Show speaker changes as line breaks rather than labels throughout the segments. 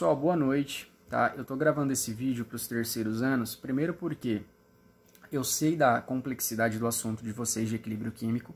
Pessoal, boa noite, tá? Eu tô gravando esse vídeo para os terceiros anos, primeiro porque eu sei da complexidade do assunto de vocês de equilíbrio químico.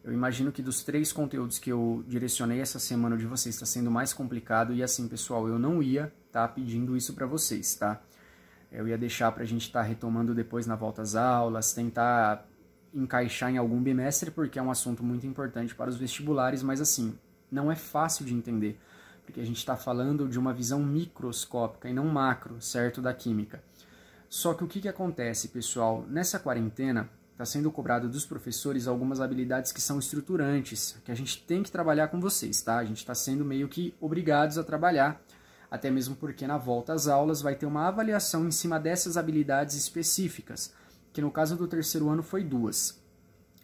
Eu imagino que dos 3 conteúdos que eu direcionei essa semana de vocês está sendo mais complicado e assim, pessoal, eu não ia estar pedindo isso para vocês, tá? Eu ia deixar para a gente estar retomando depois na volta às aulas, tentar encaixar em algum bimestre, porque é um assunto muito importante para os vestibulares, mas assim, não é fácil de entender, porque a gente está falando de uma visão microscópica e não macro, certo, da química. Só que o que acontece, pessoal? Nessa quarentena, está sendo cobrado dos professores algumas habilidades que são estruturantes, que a gente tem que trabalhar com vocês, tá? A gente está sendo meio que obrigados a trabalhar, até mesmo porque na volta às aulas vai ter uma avaliação em cima dessas habilidades específicas, que no caso do terceiro ano foi 2.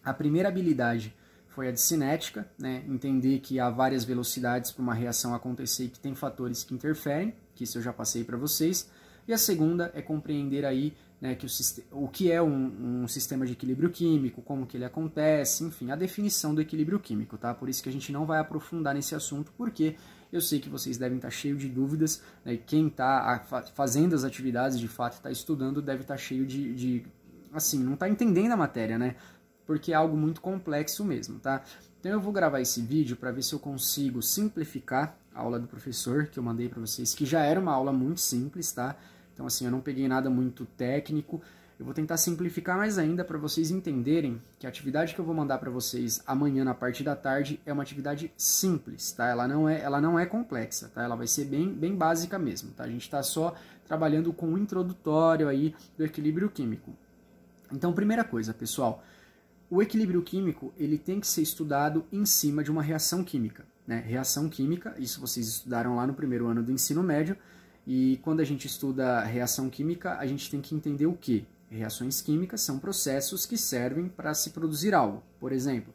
A primeira habilidade foi a de cinética, né? Entender que há várias velocidades para uma reação acontecer e que tem fatores que interferem, que isso eu já passei para vocês. E a segunda é compreender aí, né, que o que é um sistema de equilíbrio químico, como que ele acontece, enfim, a definição do equilíbrio químico, tá? Por isso que a gente não vai aprofundar nesse assunto, porque eu sei que vocês devem estar cheios de dúvidas, né? E quem está fazendo as atividades, de fato, está estudando, deve estar cheio assim, não está entendendo a matéria, né? Porque é algo muito complexo mesmo, tá? Então eu vou gravar esse vídeo para ver se eu consigo simplificar a aula do professor que eu mandei para vocês, que já era uma aula muito simples, tá? Então assim, eu não peguei nada muito técnico, eu vou tentar simplificar mais ainda para vocês entenderem que a atividade que eu vou mandar para vocês amanhã na parte da tarde é uma atividade simples, tá? Ela não é complexa, tá? Ela vai ser bem básica mesmo, tá? A gente está só trabalhando com o introdutório aí do equilíbrio químico. Então, primeira coisa, pessoal, o equilíbrio químico ele tem que ser estudado em cima de uma reação química, né? Reação química, isso vocês estudaram lá no primeiro ano do ensino médio, e quando a gente estuda reação química, a gente tem que entender o quê? Reações químicas são processos que servem para se produzir algo. Por exemplo,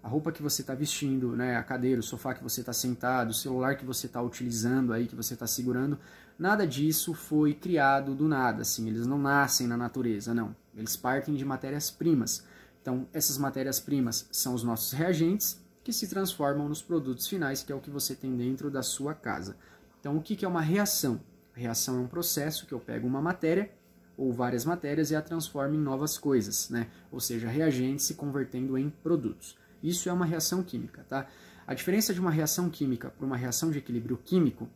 a roupa que você está vestindo, né? A cadeira, o sofá que você está sentado, o celular que você está utilizando aí, que você está segurando, nada disso foi criado do nada, assim, eles não nascem na natureza, não. Eles partem de matérias-primas. Então, essas matérias-primas são os nossos reagentes que se transformam nos produtos finais, que é o que você tem dentro da sua casa. Então, o que é uma reação? Reação é um processo que eu pego uma matéria ou várias matérias e a transformo em novas coisas, né? Ou seja, reagentes se convertendo em produtos. Isso é uma reação química, tá? A diferença de uma reação química para uma reação de equilíbrio químico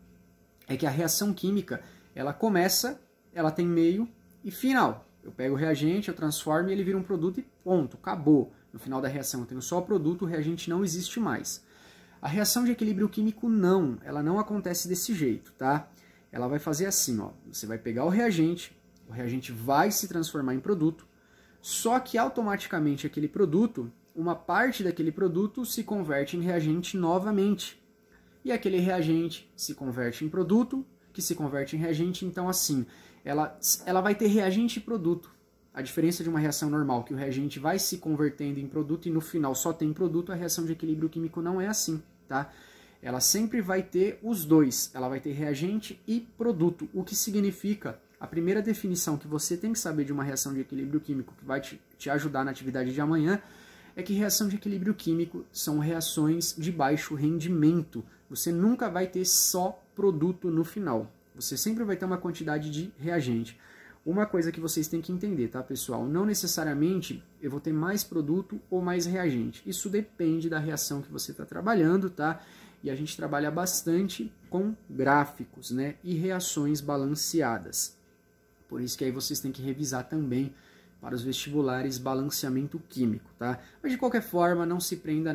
é que a reação química, ela começa, ela tem meio e final. Eu pego o reagente, eu transformo e ele vira um produto e ponto, acabou. No final da reação eu tenho só o produto, o reagente não existe mais. A reação de equilíbrio químico não, ela não acontece desse jeito, tá? Ela vai fazer assim, ó, você vai pegar o reagente vai se transformar em produto, só que automaticamente aquele produto, uma parte daquele produto se converte em reagente novamente. E aquele reagente se converte em produto, que se converte em reagente, então assim, ela vai ter reagente e produto. A diferença de uma reação normal, que o reagente vai se convertendo em produto e no final só tem produto, a reação de equilíbrio químico não é assim, tá? Ela sempre vai ter os dois, ela vai ter reagente e produto, o que significa, a primeira definição que você tem que saber de uma reação de equilíbrio químico, que vai te ajudar na atividade de amanhã, é que reação de equilíbrio químico são reações de baixo rendimento. Você nunca vai ter só produto no final, você sempre vai ter uma quantidade de reagente. Uma coisa que vocês têm que entender, tá, pessoal? Não necessariamente eu vou ter mais produto ou mais reagente. Isso depende da reação que você está trabalhando, tá? E a gente trabalha bastante com gráficos, né? E reações balanceadas. Por isso que aí vocês têm que revisar também para os vestibulares balanceamento químico, tá? Mas de qualquer forma, não se prenda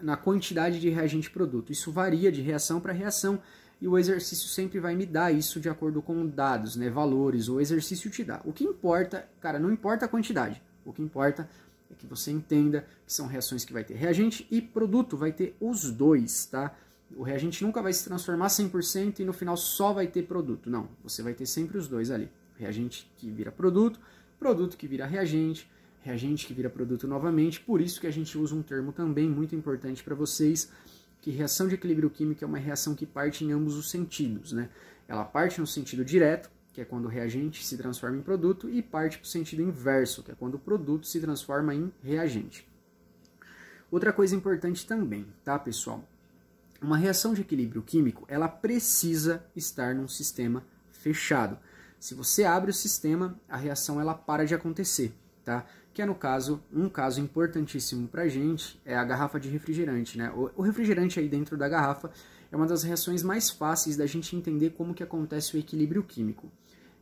na quantidade de reagente e produto. Isso varia de reação para reação. E o exercício sempre vai me dar isso de acordo com dados, né, valores, o exercício te dá. O que importa, cara, não importa a quantidade, o que importa é que você entenda que são reações que vai ter reagente e produto, vai ter os dois, tá? O reagente nunca vai se transformar 100% e no final só vai ter produto, não, você vai ter sempre os dois ali. Reagente que vira produto, produto que vira reagente, reagente que vira produto novamente, por isso que a gente usa um termo também muito importante para vocês, que reação de equilíbrio químico é uma reação que parte em ambos os sentidos, né? Ela parte no sentido direto, que é quando o reagente se transforma em produto, e parte para o sentido inverso, que é quando o produto se transforma em reagente. Outra coisa importante também, tá, pessoal? Uma reação de equilíbrio químico, ela precisa estar num sistema fechado. Se você abre o sistema, a reação ela para de acontecer, tá? Que é no caso, um caso importantíssimo pra gente é a garrafa de refrigerante, né? O refrigerante aí dentro da garrafa é uma das reações mais fáceis da gente entender como que acontece o equilíbrio químico.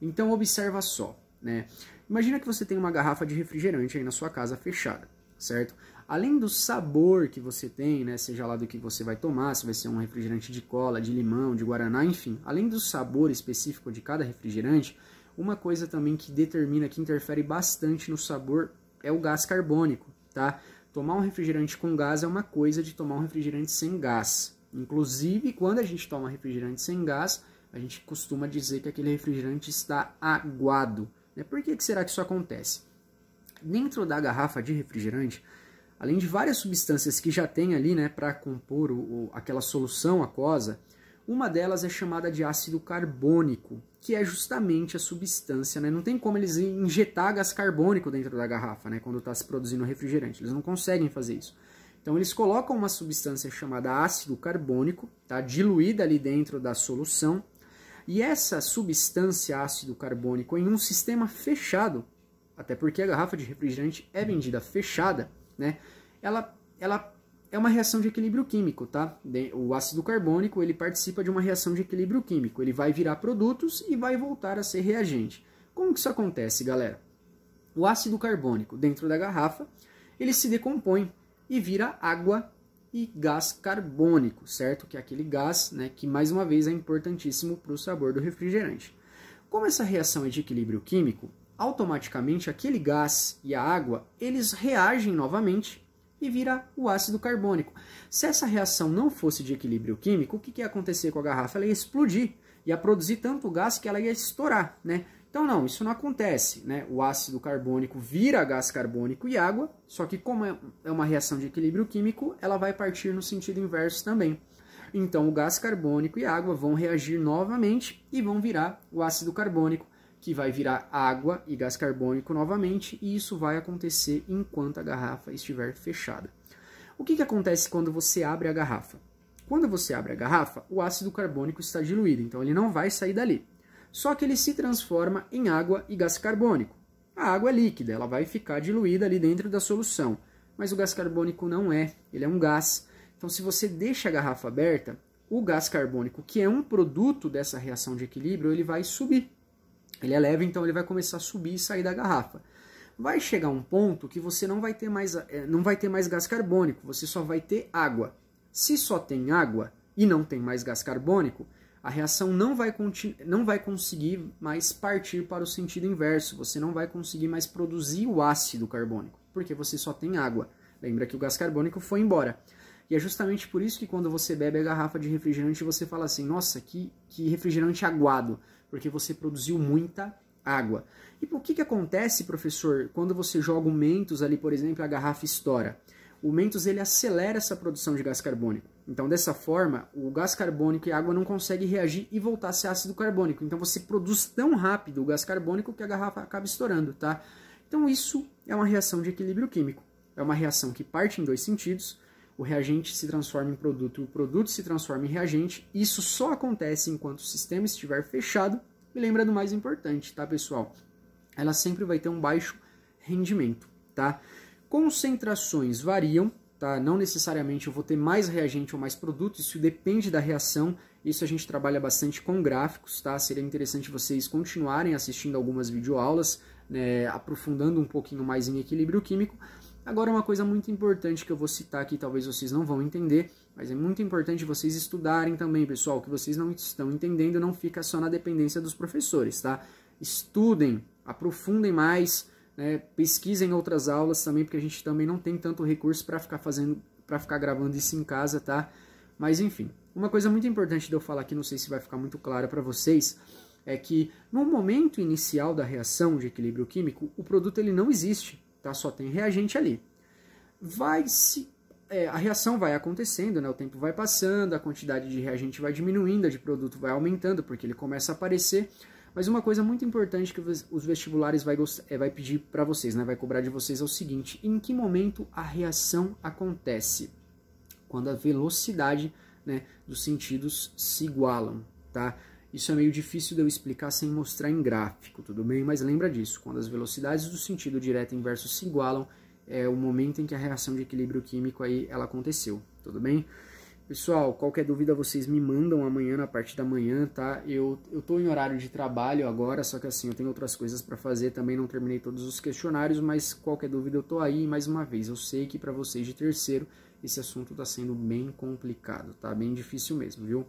Então observa só, né? Imagina que você tem uma garrafa de refrigerante aí na sua casa fechada, certo? Além do sabor que você tem, né, seja lá do que você vai tomar, se vai ser um refrigerante de cola, de limão, de guaraná, enfim, além do sabor específico de cada refrigerante, uma coisa também que determina, que interfere bastante no sabor é o gás carbônico, tá? Tomar um refrigerante com gás é uma coisa de tomar um refrigerante sem gás. Inclusive, quando a gente toma refrigerante sem gás, a gente costuma dizer que aquele refrigerante está aguado, né? Por que será que isso acontece? Dentro da garrafa de refrigerante, além de várias substâncias que já tem ali, né, para compor aquela solução aquosa, uma delas é chamada de ácido carbônico, que é justamente a substância, né? Não tem como eles injetar gás carbônico dentro da garrafa, né, quando está se produzindo refrigerante. Eles não conseguem fazer isso. Então eles colocam uma substância chamada ácido carbônico, tá, diluída ali dentro da solução, e essa substância ácido carbônico em um sistema fechado, até porque a garrafa de refrigerante é vendida fechada, né? Ela é uma reação de equilíbrio químico, tá? O ácido carbônico, ele participa de uma reação de equilíbrio químico. Ele vai virar produtos e vai voltar a ser reagente. Como que isso acontece, galera? O ácido carbônico dentro da garrafa, ele se decompõe e vira água e gás carbônico, certo? Que é aquele gás, né, que mais uma vez é importantíssimo para o sabor do refrigerante. Como essa reação é de equilíbrio químico, automaticamente aquele gás e a água, eles reagem novamente e vira o ácido carbônico. Se essa reação não fosse de equilíbrio químico, o que ia acontecer com a garrafa? Ela ia explodir, ia produzir tanto gás que ela ia estourar, né? Então não, isso não acontece, né? O ácido carbônico vira gás carbônico e água, só que como é uma reação de equilíbrio químico, ela vai partir no sentido inverso também. Então o gás carbônico e a água vão reagir novamente e vão virar o ácido carbônico, que vai virar água e gás carbônico novamente, e isso vai acontecer enquanto a garrafa estiver fechada. O que acontece quando você abre a garrafa? Quando você abre a garrafa, o ácido carbônico está diluído, então ele não vai sair dali. Só que ele se transforma em água e gás carbônico. A água é líquida, ela vai ficar diluída ali dentro da solução, mas o gás carbônico não é, ele é um gás. Então se você deixa a garrafa aberta, o gás carbônico, que é um produto dessa reação de equilíbrio, ele vai subir. Ele é leve, então ele vai começar a subir e sair da garrafa. Vai chegar um ponto que você não vai ter mais gás carbônico, você só vai ter água. Se só tem água e não tem mais gás carbônico, a reação não vai conseguir mais partir para o sentido inverso. Você não vai conseguir mais produzir o ácido carbônico, porque você só tem água. Lembra que o gás carbônico foi embora. E é justamente por isso que quando você bebe a garrafa de refrigerante, você fala assim, nossa, que refrigerante aguado, porque você produziu muita água. E o que acontece, professor, quando você joga o Mentos ali, por exemplo, a garrafa estoura? O Mentos, ele acelera essa produção de gás carbônico. Então, dessa forma, o gás carbônico e a água não conseguem reagir e voltar a ser ácido carbônico. Então, você produz tão rápido o gás carbônico que a garrafa acaba estourando, tá? Então, isso é uma reação de equilíbrio químico. É uma reação que parte em dois sentidos. O reagente se transforma em produto e o produto se transforma em reagente. Isso só acontece enquanto o sistema estiver fechado. E lembra do mais importante, tá, pessoal? Ela sempre vai ter um baixo rendimento, tá? Concentrações variam, tá? Não necessariamente eu vou ter mais reagente ou mais produto, isso depende da reação. Isso a gente trabalha bastante com gráficos, tá? Seria interessante vocês continuarem assistindo algumas videoaulas, né, aprofundando um pouquinho mais em equilíbrio químico. Agora, uma coisa muito importante que eu vou citar aqui, talvez vocês não vão entender, mas é muito importante vocês estudarem também, pessoal. O que vocês não estão entendendo não fica só na dependência dos professores, tá? Estudem, aprofundem mais, né? Pesquisem outras aulas também, porque a gente também não tem tanto recurso para ficar gravando isso em casa, tá? Mas enfim, uma coisa muito importante de eu falar aqui, não sei se vai ficar muito claro para vocês, é que no momento inicial da reação de equilíbrio químico, o produto ele não existe. Tá? Só tem reagente ali. A reação vai acontecendo, né? O tempo vai passando, a quantidade de reagente vai diminuindo, a de produto vai aumentando, porque ele começa a aparecer. Mas uma coisa muito importante que os vestibulares vai pedir para vocês, né? Vai cobrar de vocês é o seguinte: em que momento a reação acontece? Quando a velocidade né, dos sentidos se igualam, tá? Isso é meio difícil de eu explicar sem mostrar em gráfico, tudo bem? Mas lembra disso, quando as velocidades do sentido direto e inverso se igualam, é o momento em que a reação de equilíbrio químico aí ela aconteceu, tudo bem? Pessoal, qualquer dúvida vocês me mandam amanhã na parte da manhã, tá? Eu tô em horário de trabalho agora, só que assim, eu tenho outras coisas para fazer, também não terminei todos os questionários, mas qualquer dúvida eu tô aí. E mais uma vez, eu sei que para vocês de terceiro, esse assunto tá sendo bem complicado, tá? Bem difícil mesmo, viu?